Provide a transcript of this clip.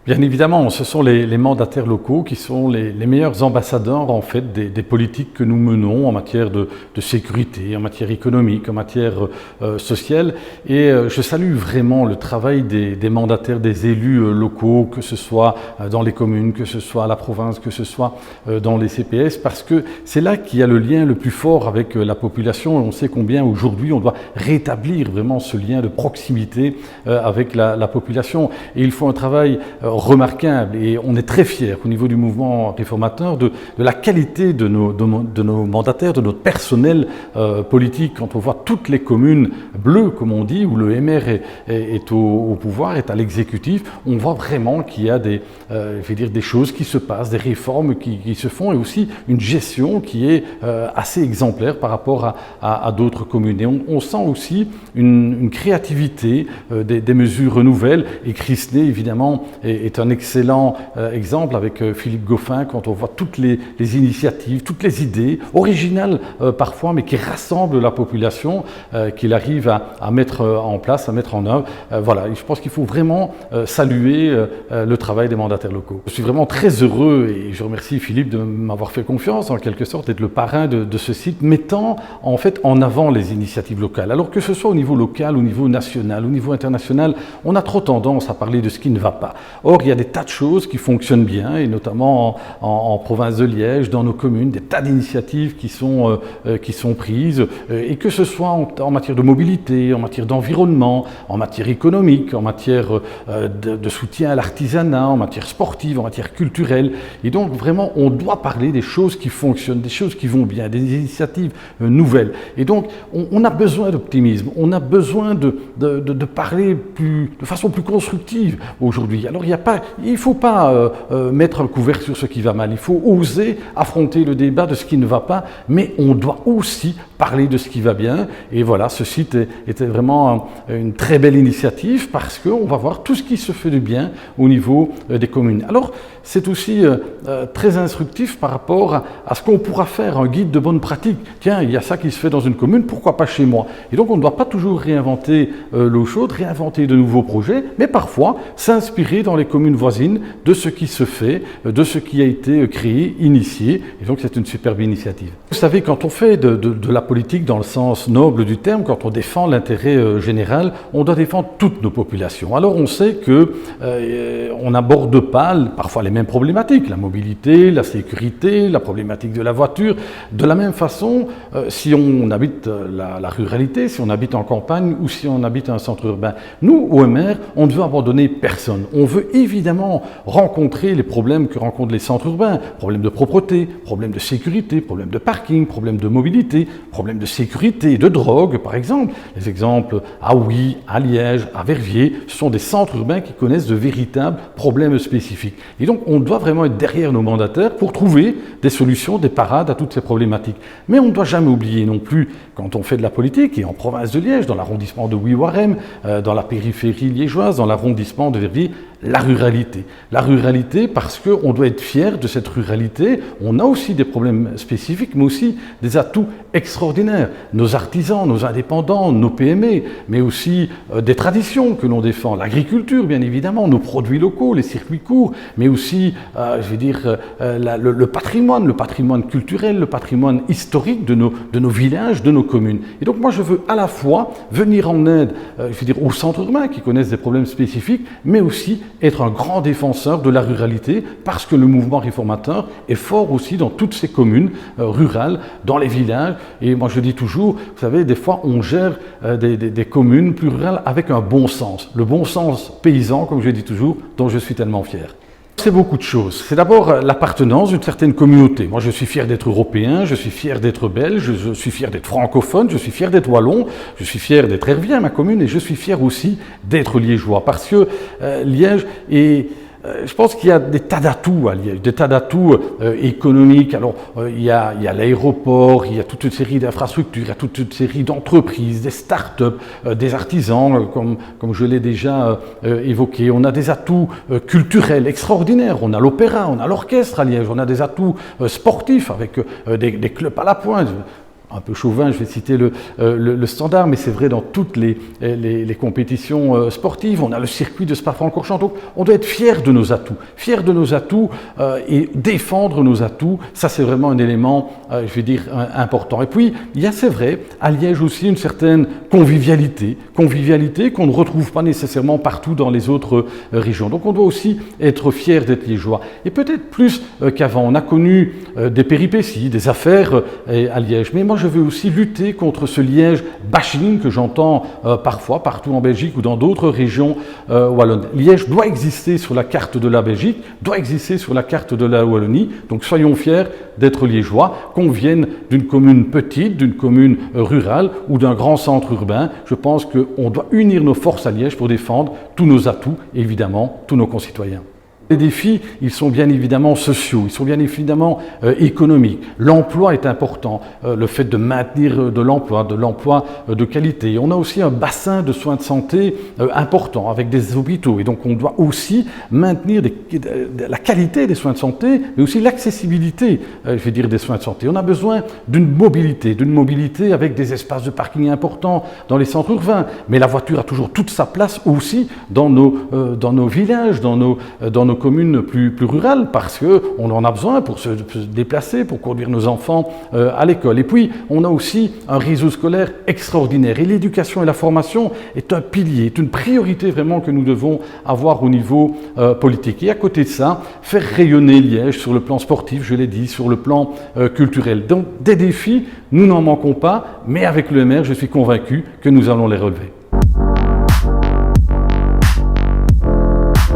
Bien évidemment, ce sont les mandataires locaux qui sont les meilleurs ambassadeurs en fait des politiques que nous menons en matière de sécurité, en matière économique, en matière sociale. Et je salue vraiment le travail des mandataires, des élus locaux, que ce soit dans les communes, que ce soit à la province, que ce soit dans les CPS, parce que c'est là qu'il y a le lien le plus fort avec la population. Et on sait combien aujourd'hui on doit rétablir vraiment ce lien de proximité avec la population. Et il faut un travail remarquable et on est très fiers au niveau du mouvement réformateur de la qualité de nos mandataires, de notre personnel politique. Quand on voit toutes les communes bleues, comme on dit, où le MR est au pouvoir, est à l'exécutif, on voit vraiment qu'il y a des choses qui se passent, des réformes qui se font et aussi une gestion qui est assez exemplaire par rapport à d'autres communes. Et on sent aussi une créativité, des mesures nouvelles. Et Chrisnay, évidemment, est un excellent exemple avec Philippe Goffin, quand on voit toutes les initiatives, toutes les idées, originales parfois, mais qui rassemblent la population, qu'il arrive à mettre en place, à mettre en œuvre. Voilà, je pense qu'il faut vraiment saluer le travail des mandataires locaux. Je suis vraiment très heureux et je remercie Philippe de m'avoir fait confiance, en quelque sorte, d'être le parrain de ce site, mettant en fait en avant les initiatives locales. Alors que ce soit au niveau local, au niveau national, au niveau international, on a trop tendance à parler de ce qui ne va pas. Or, il y a des tas de choses qui fonctionnent bien, et notamment en province de Liège, dans nos communes, des tas d'initiatives qui sont prises, et que ce soit en matière de mobilité, en matière d'environnement, en matière économique, en matière de soutien à l'artisanat, en matière sportive, en matière culturelle. Et donc, vraiment, on doit parler des choses qui fonctionnent, des choses qui vont bien, des initiatives nouvelles. Et donc, on a besoin d'optimisme, on a besoin de parler de façon plus constructive aujourd'hui. Alors, il ne faut pas mettre un couvercle sur ce qui va mal, il faut oser affronter le débat de ce qui ne va pas, mais on doit aussi parler de ce qui va bien. Et voilà, ce site était vraiment une très belle initiative parce qu'on va voir tout ce qui se fait de bien au niveau des communes. Alors, c'est aussi très instructif par rapport à ce qu'on pourra faire, un guide de bonne pratique. Tiens, il y a ça qui se fait dans une commune, pourquoi pas chez moi? Et donc, on ne doit pas toujours réinventer l'eau chaude, réinventer de nouveaux projets, mais parfois s'inspirer dans les communes voisines de ce qui se fait, de ce qui a été créé, initié. Et donc, c'est une superbe initiative. Vous savez, quand on fait de la politique dans le sens noble du terme, quand on défend l'intérêt général, on doit défendre toutes nos populations. Alors, on sait que on n'aborde pas parfois les mêmes problématiques, la mobilité, la sécurité, la problématique de la voiture. De la même façon, si on habite la ruralité, si on habite en campagne ou si on habite un centre urbain, nous, OMR, on ne veut abandonner personne. On veut évidemment rencontrer les problèmes que rencontrent les centres urbains, problèmes de propreté, problèmes de sécurité, problèmes de parking, problèmes de mobilité, problèmes de sécurité et de drogue, par exemple. Les exemples à Houy, à Liège, à Verviers, ce sont des centres urbains qui connaissent de véritables problèmes spécifiques. Et donc, on doit vraiment être derrière nos mandataires pour trouver des solutions, des parades à toutes ces problématiques. Mais on ne doit jamais oublier non plus, quand on fait de la politique, et en province de Liège, dans l'arrondissement de Houy-Warem, dans la périphérie liégeoise, dans l'arrondissement de Verviers, la ruralité. La ruralité parce qu'on doit être fier de cette ruralité. On a aussi des problèmes spécifiques, mais aussi des atouts extraordinaires. Nos artisans, nos indépendants, nos PME, mais aussi des traditions que l'on défend. L'agriculture, bien évidemment, nos produits locaux, les circuits courts, mais aussi, le patrimoine culturel, le patrimoine historique de nos villages, de nos communes. Et donc moi, je veux à la fois venir en aide, aux centres urbains qui connaissent des problèmes spécifiques, mais aussi être un grand défenseur de la ruralité parce que le mouvement réformateur est fort aussi dans toutes ces communes rurales, dans les villages. Et moi je dis toujours, vous savez, des fois on gère des communes plus rurales avec un bon sens. Le bon sens paysan, comme je dis toujours, dont je suis tellement fier. C'est beaucoup de choses. C'est d'abord l'appartenance d'une certaine communauté. Moi, je suis fier d'être européen, je suis fier d'être belge, je suis fier d'être francophone, je suis fier d'être wallon, je suis fier d'être hervien, ma commune, et je suis fier aussi d'être liégeois. Parce que Liège est... Je pense qu'il y a des tas d'atouts à Liège, des tas d'atouts économiques. Alors, il y a l'aéroport, il y a toute une série d'infrastructures, il y a toute une série d'entreprises, des start-up, des artisans, comme je l'ai déjà évoqué. On a des atouts culturels extraordinaires. On a l'opéra, on a l'orchestre à Liège, on a des atouts sportifs avec des clubs à la pointe. un peu chauvin, je vais citer le Standard, mais c'est vrai dans toutes les compétitions sportives. On a le circuit de Spa-Francorchamps, donc on doit être fier de nos atouts, et défendre nos atouts. Ça, c'est vraiment un élément, je vais dire, important. Et puis, il y a, c'est vrai, à Liège aussi une certaine convivialité qu'on ne retrouve pas nécessairement partout dans les autres régions. Donc, on doit aussi être fier d'être liégeois. Et peut-être plus qu'avant. On a connu des péripéties, des affaires à Liège, mais moi, je veux aussi lutter contre ce Liège bashing que j'entends parfois partout en Belgique ou dans d'autres régions wallonnes. Liège doit exister sur la carte de la Belgique, doit exister sur la carte de la Wallonie, donc soyons fiers d'être liégeois, qu'on vienne d'une commune petite, d'une commune rurale ou d'un grand centre urbain. Je pense qu'on doit unir nos forces à Liège pour défendre tous nos atouts et évidemment tous nos concitoyens. Les défis, ils sont bien évidemment sociaux, ils sont bien évidemment économiques. L'emploi est important, le fait de maintenir de l'emploi de qualité. On a aussi un bassin de soins de santé important avec des hôpitaux et donc on doit aussi maintenir la qualité des soins de santé, mais aussi l'accessibilité, je vais dire, des soins de santé. On a besoin d'une mobilité avec des espaces de parking importants dans les centres urbains, mais la voiture a toujours toute sa place aussi dans nos villages, dans nos communes plus rurales, parce qu'on en a besoin pour se déplacer, pour conduire nos enfants à l'école. Et puis, on a aussi un réseau scolaire extraordinaire. Et l'éducation et la formation est un pilier, est une priorité vraiment que nous devons avoir au niveau politique. Et à côté de ça, faire rayonner Liège sur le plan sportif, je l'ai dit, sur le plan culturel. Donc, des défis, nous n'en manquons pas, mais avec le maire, je suis convaincu que nous allons les relever.